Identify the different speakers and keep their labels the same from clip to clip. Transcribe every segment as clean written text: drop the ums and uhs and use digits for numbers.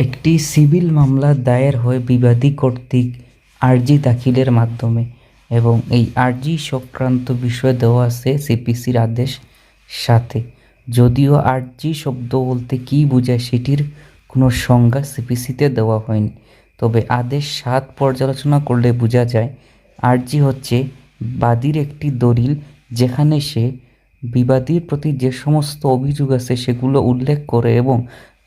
Speaker 1: একটি সিভিল মামলা দায়ের হয় বিবাদী কর্তৃক আর্জি দাখিলের মাধ্যমে এবং এই আর্জি সংক্রান্ত বিষয় দেওয়া আছে সিপিসির আদেশ সাথে। যদিও আর্জি শব্দ বলতে কী বোঝায় সেটির কোনো সংজ্ঞা সিপিসিতে দেওয়া হয়নি, তবে আদেশ 7 পর্যালোচনা করলে বোঝা যায় আর্জি হচ্ছে বাদীর একটি দলিল যেখানে সে বিবাদীর প্রতি যে সমস্ত অভিযোগ আছে সেগুলো উল্লেখ করে এবং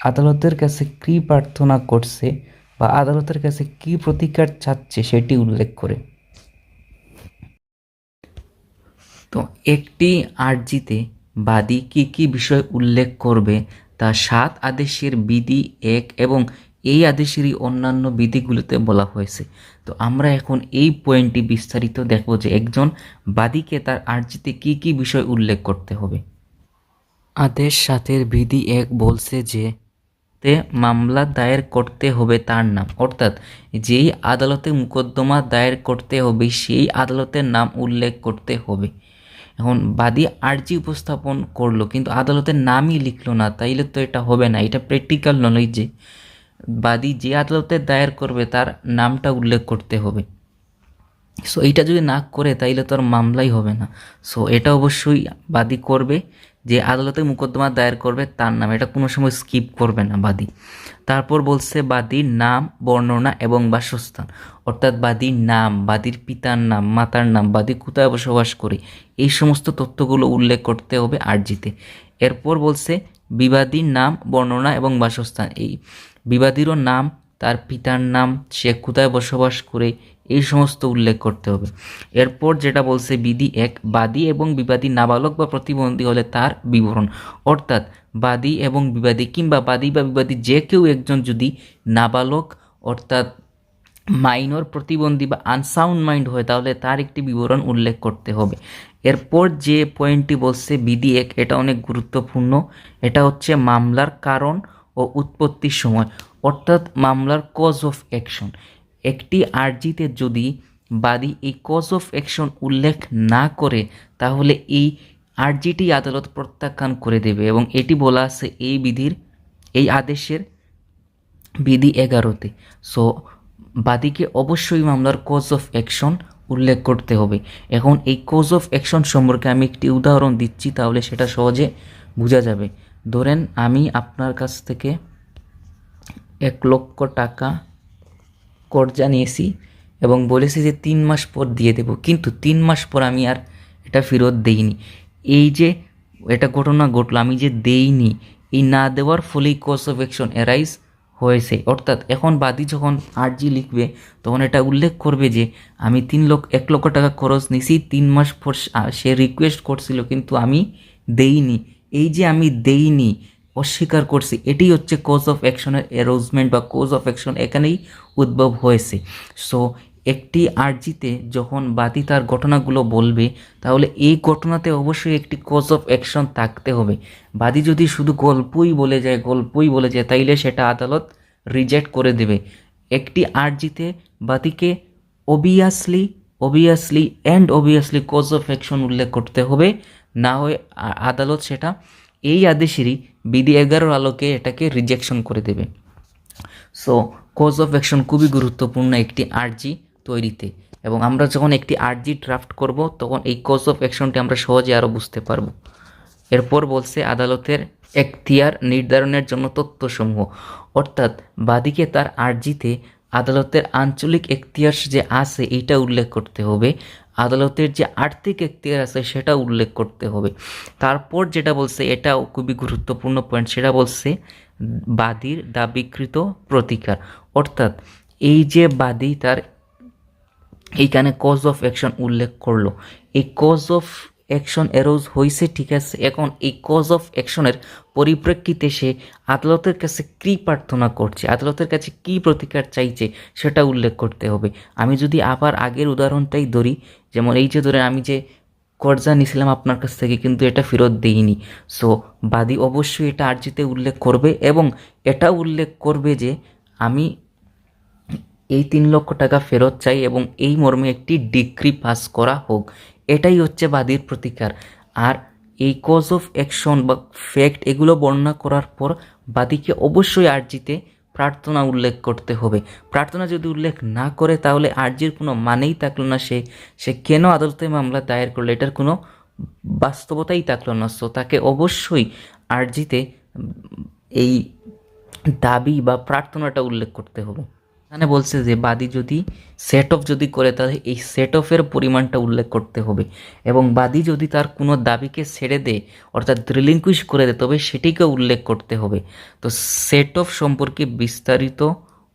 Speaker 1: আদালতের কাছে কী প্রার্থনা করছে বা আদালতের কাছে কী প্রতিকার চাচ্ছে সেটি উল্লেখ করে। তো একটি আর্জিতে বাদী কী কী বিষয় উল্লেখ করবে তা 7 আদেশের বিধি 1 এবং এই আদেশেরই অন্যান্য বিধিগুলোতে বলা হয়েছে। তো আমরা এখন এই পয়েন্টটি বিস্তারিত দেখব যে একজন বাদীকে তার আর্জিতে কী কী বিষয় উল্লেখ করতে হবে। আদেশ 7 বিধি 1 বলছে যে মামলা দায়ের করতে হবে তার নাম, অর্থাৎ যেই আদালতে মোকদ্দমা দায়ের করতে হবে সেই আদালতের নাম উল্লেখ করতে হবে। এখন বাদী আর্জি উপস্থাপন করলো কিন্তু আদালতের নামই লিখলো না, তাইলে তো এটা হবে না। এটা প্র্যাকটিক্যাল নলেজ যে বাদী যে আদালতে দায়ের করবে তার নামটা উল্লেখ করতে হবে। সো এইটা যদি না করে তাইলে তো আর মামলাই হবে না। সো এটা অবশ্যই বাদী করবে, যে আদালতে মোকদ্দমা দায়ের করবে তার নাম, এটা কোনো সময় স্কিপ করবে না বাদী। তারপর বলছে বাদীর নাম, বর্ণনা এবং বাসস্থান, অর্থাৎ বাদীর নাম, বাদীর পিতার নাম, মাতার নাম, বাদী কোথায় বসবাস করে, এই সমস্ত তথ্যগুলো উল্লেখ করতে হবে আর্জিতে। এরপর বলছে বিবাদীর নাম, বর্ণনা এবং বাসস্থান, এই বিবাদীরও নাম, তার পিতার নাম, সে কোথায় বসবাস করে, এই সমস্ত উল্লেখ করতে হবে। এরপর যেটা বলছে বিধি 1, বাদী এবং বিবাদী নাবালক বা প্রতিবন্ধী হলে তার বিবরণ, অর্থাৎ বাদী এবং বিবাদী কিংবা বাদী বা বিবাদী যে কেউ একজন যদি নাবালক অর্থাৎ মাইনর, প্রতিবন্ধী বা আনসাউন্ড মাইন্ড হয় তাহলে তার একটি বিবরণ উল্লেখ করতে হবে। এরপর যে পয়েন্টটি বলছে বিধি 1, এটা অনেক গুরুত্বপূর্ণ। এটা হচ্ছে মামলার কারণ ও উৎপত্তির সময়, অর্থাৎ মামলার কজ অফ অ্যাকশন। একটি আর্জিতে যদি বাদী এই কজ অফ অ্যাকশন উল্লেখ না করে তাহলে এই আর্জিটি আদালত প্রত্যাখ্যান করে দেবে এবং এটি বলা আছে এই আদেশের বিধি 11-তে। সো বাদীকে অবশ্যই মামলার কজ অফ অ্যাকশন উল্লেখ করতে হবে। এখন এই কজ অফ অ্যাকশন সম্পর্কে আমি একটি উদাহরণ দিচ্ছি, তাহলে সেটা সহজে বোঝা যাবে। ধরেন আমি আপনার কাছ থেকে 1 লক্ষ টাকা কর্জা নিয়েছি এবং বলেছি যে 3 মাস পর দিয়ে দেব, কিন্তু 3 মাস পর আমি আর এটা ফেরত দেইনি। এই যে এটা ঘটনা ঘটলো, আমি যে দেইনি, এই না দেওয়ার ফলেই কজ অফ অ্যাকশন অ্যারাইজ হয়েছে। অর্থাৎ এখন বাদী যখন আর্জি লিখবে তখন এটা উল্লেখ করবে যে আমি 1 লক্ষ টাকা খরচ নিছি, 3 মাস পর সে রিকোয়েস্ট করছিল কিন্তু আমি দেইনি। এই যে আমি দেইনি, অস্বীকার করছি, এটি হচ্ছে কজ অফ অ্যাকশনের অ্যারোজমেন্ট বা কজ অফ অ্যাকশন এখানেই উদ্ভব হয়েছে। সো একটি আর্জিতে যখন বাদী তার ঘটনাগুলো বলবে তাহলে এই ঘটনাতে অবশ্যই একটি কজ অফ অ্যাকশন থাকতে হবে। বাদী যদি শুধু গল্পই বলে যায় তাইলে সেটা আদালত রিজেক্ট করে দেবে। একটি আর্জিতে বাদীকে অবভিয়াসলি কজ অফ অ্যাকশন উল্লেখ করতে হবে, না হয় আদালত সেটা এই আদেশেরই বিধি 11 আলোকে এটাকে রিজেকশন করে দেবে। সো কজ অফ অ্যাকশন খুবই গুরুত্বপূর্ণ একটি আর্জি তৈরিতে, এবং আমরা যখন একটি আর্জি ড্রাফট করব তখন এই কজ অফ অ্যাকশনটি আমরা সহজে আরও বুঝতে পারব। এরপর বলছে আদালতের এখতিয়ার নির্ধারণের জন্য তথ্যসমূহ, অর্থাৎ বাদীকে তার আর্জিতে আদালতের আঞ্চলিক এখতিয়ার যে আছে এইটা উল্লেখ করতে হবে, আদালতের যে আর্থিক এখতিয়ার আছে সেটা উল্লেখ করতে হবে। তারপর যেটা বলছে এটাও খুবই গুরুত্বপূর্ণ পয়েন্ট, সেটা বলছে বাদীর দাবিকৃত প্রতিকার, অর্থাৎ এই যে বাদী তার এইখানে কজ অফ অ্যাকশন উল্লেখ করলো, এই কজ অফ অ্যাকশন অ্যারোজ হয়েছে, ঠিক আছে। এখন এই কজ অফ অ্যাকশনের পরিপ্রেক্ষিতে সে আদালতের কাছে কী প্রার্থনা করছে, আদালতের কাছে কী প্রতিকার চাইছে সেটা উল্লেখ করতে হবে। আমি যদি আবার আগের উদাহরণটাই ধরি, যেমন এই যে ধরে আমি যে কর্জা নিয়েছিলাম আপনার কাছ থেকে কিন্তু এটা ফেরত দেইনি, সো বাদী অবশ্যই এটা আর্জিতে উল্লেখ করবে এবং এটা উল্লেখ করবে যে আমি এই 3 লক্ষ টাকা ফেরত চাই এবং এই মর্মে একটি ডিক্রি পাস করা হোক। এটাই হচ্ছে বাদীর প্রতিকার। আর এই কজ অফ অ্যাকশন বা ফ্যাক্ট এগুলো বর্ণনা করার পর বাদীকে অবশ্যই আর্জিতে প্রার্থনা উল্লেখ করতে হবে। প্রার্থনা যদি উল্লেখ না করে তাহলে আর্জির কোনো মানেই থাকলো না, সে কেন আদালতে মামলা দায়ের করলো, এটার কোনো বাস্তবতাই থাকলো না। সো তাকে অবশ্যই আর্জিতে এই দাবি বা প্রার্থনাটা উল্লেখ করতে হবে। এখানে বলছে যে বাদী যদি সেট অফ যদি করে তাহলে এই সেট অফের পরিমাণটা উল্লেখ করতে হবে, এবং বাদী যদি তার কোনো দাবিকে ছেড়ে দেয় অর্থাৎ রিলিঙ্কুইশ করে দেয় তবে সেটিকে উল্লেখ করতে হবে। তো সেট অফ সম্পর্কে বিস্তারিত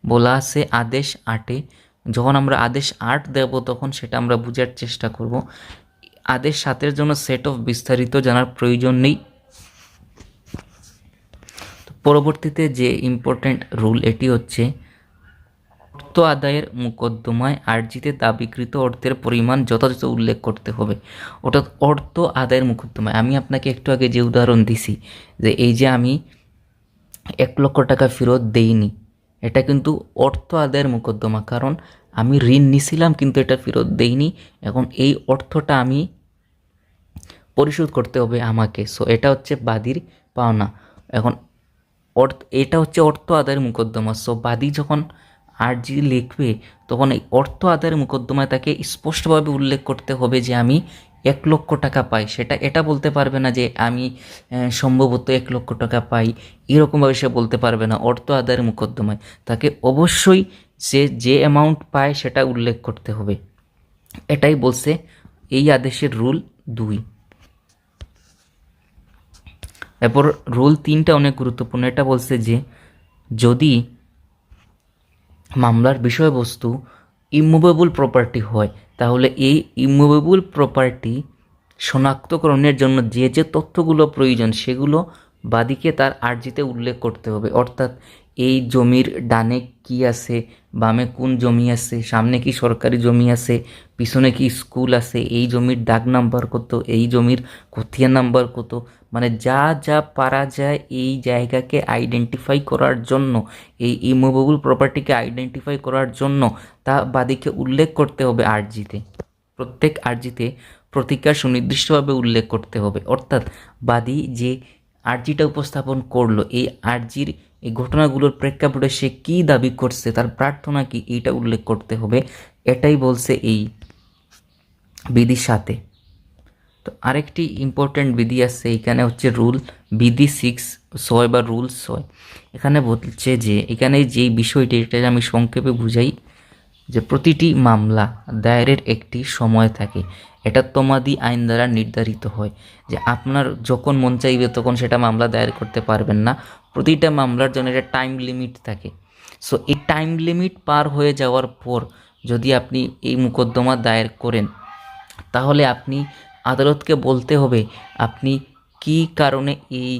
Speaker 1: বলা আছে আদেশ 8-এ। যখন আমরা আদেশ 8 দেব তখন সেটা আমরা বোঝার চেষ্টা করব। আদেশ 7-এর জন্য সেট অফ বিস্তারিত জানার প্রয়োজন নেই। পরবর্তীতে যে ইম্পর্ট্যান্ট রুল এটি হচ্ছে অর্থ আদায়ের মোকদ্দমায় আর্জিতে দাবিকৃত অর্থের পরিমাণ যথাযথ উল্লেখ করতে হবে। অর্থাৎ অর্থ আদায়ের মোকদ্দমায় আমি আপনাকে একটু আগে যে উদাহরণ দিছি যে এই যে আমি 1 লক্ষ টাকা ফেরত দেইনি, এটা কিন্তু অর্থ আদায়ের মোকদ্দমা, কারণ আমি ঋণ নিছিলাম কিন্তু এটা ফেরত দেইনি, এখন এই অর্থটা আমি পরিশোধ করতে হবে আমাকে। সো এটা হচ্ছে বাদীর পাওনা। এখন এটা হচ্ছে অর্থ আদায়ের মোকদ্দমা। সো বাদী যখন আর্জি লিখবে তখন এই অর্থ আদায়ের মোকদ্দমায় তাকে স্পষ্টভাবে উল্লেখ করতে হবে যে আমি 1 লক্ষ টাকা পাই। এটা বলতে পারবে না যে আমি সম্ভবত 1 লক্ষ টাকা পাই, এরকমভাবে সে বলতে পারবে না। অর্থ আদায়ের মোকদ্দমায় তাকে অবশ্যই যে অ্যামাউন্ট পায় সেটা উল্লেখ করতে হবে। এটাই বলছে এই আদেশের রুল 2। এরপর রুল 3টা অনেক গুরুত্বপূর্ণ। এটা বলছে যে যদি মামলার বিষয়বস্তু ইমুভেবল প্রপার্টি হয় তাহলে এই ইমুভেবল প্রপার্টি শনাক্তকরণের জন্য যে তথ্যগুলো প্রয়োজন সেগুলো বাদীকে তার আর্জিতে উল্লেখ করতে হবে। অর্থাৎ এই জমির ডানে কি আছে, বামে কোন জমি আছে, সামনে কি সরকারি জমি আছে, পিছনে কি স্কুল আছে, এই জমির দাগ নাম্বার কত, এই জমির খতিয়ান নাম্বার কত, মানে যা যা পারা যায় এই জায়গাকে আইডেন্টিফাই করার জন্য, এই ইমুভেবল প্রপার্টিকে আইডেন্টিফাই করার জন্য তা বাদীকে উল্লেখ করতে হবে আর্জিতে। প্রত্যেক আর্জিতে প্রতিকার সুনির্দিষ্টভাবে উল্লেখ করতে হবে। অর্থাৎ বাদী যে আর্জিটা উপস্থাপন করলো এই আর্জির এই ঘটনাগুলোর প্রেক্ষাপটে সে কী দাবি করছে, তার প্রার্থনা কি, এইটা উল্লেখ করতে হবে। এটাই বলছে এই বিধির সাথে। তো আরেকটি ইম্পর্ট্যান্ট বিধি আছে এখানে হচ্ছে বিধি 6 বা রুল 6। এখানে বলছে যে এখানে যেই বিষয়টি এটা আমি সংক্ষেপে বুঝাই যে প্রতিটি মামলা দায়েরের একটি সময় থাকে, এটা তমাদি আইন দ্বারা নির্ধারিত হয় যে আপনার যখন মন চাইবে তখন সেটা মামলা দায়ের করতে পারবেন না। প্রতিটা মামলার জন্য একটা টাইম লিমিট থাকে। সো এই টাইম লিমিট পার হয়ে যাওয়ার পর যদি আপনি এই মোকদ্দমা দায়ের করেন তাহলে আপনি আদালতকে বলতে হবে আপনি কী কারণে এই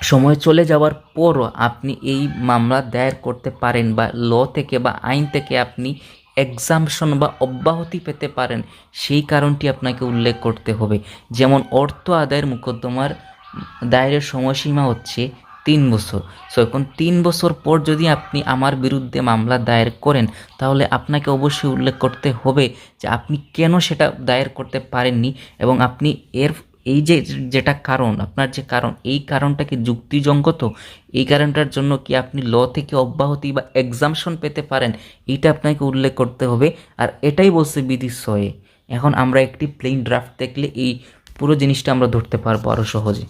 Speaker 1: সময় চলে যাওয়ার পরও আপনি এই মামলা দায়ের করতে পারেন বা ল থেকে বা আইন থেকে আপনি এক্সাম্পশন বা অব্যাহতি পেতে পারেন, সেই কারণটি আপনাকে উল্লেখ করতে হবে। যেমন অর্থ আদায়ের মোকদ্দমার দায়েরের সময়সীমা হচ্ছে 3 বছর। সো এখন 3 বছর পর যদি আপনি আমার বিরুদ্ধে মামলা দায়ের করেন তাহলে আপনাকে অবশ্যই উল্লেখ করতে হবে যে আপনি কেন সেটা দায়ের করতে পারেননি, এবং আপনি এই যেটা কারণ, আপনার যে কারণ, এই কারণটা কি যুক্তিসঙ্গত, এই কারণটার জন্য কি আপনি ল থেকে অব্যাহতি বা এক্সাম্পশন পেতে পারেন, এইটা আপনাকে উল্লেখ করতে হবে। আর এটাই বলছে বিধি 6। এখন আমরা একটি প্লেন ড্রাফট দেখলে এই পুরো জিনিসটা আমরা ধরতে পারবো আরও সহজে।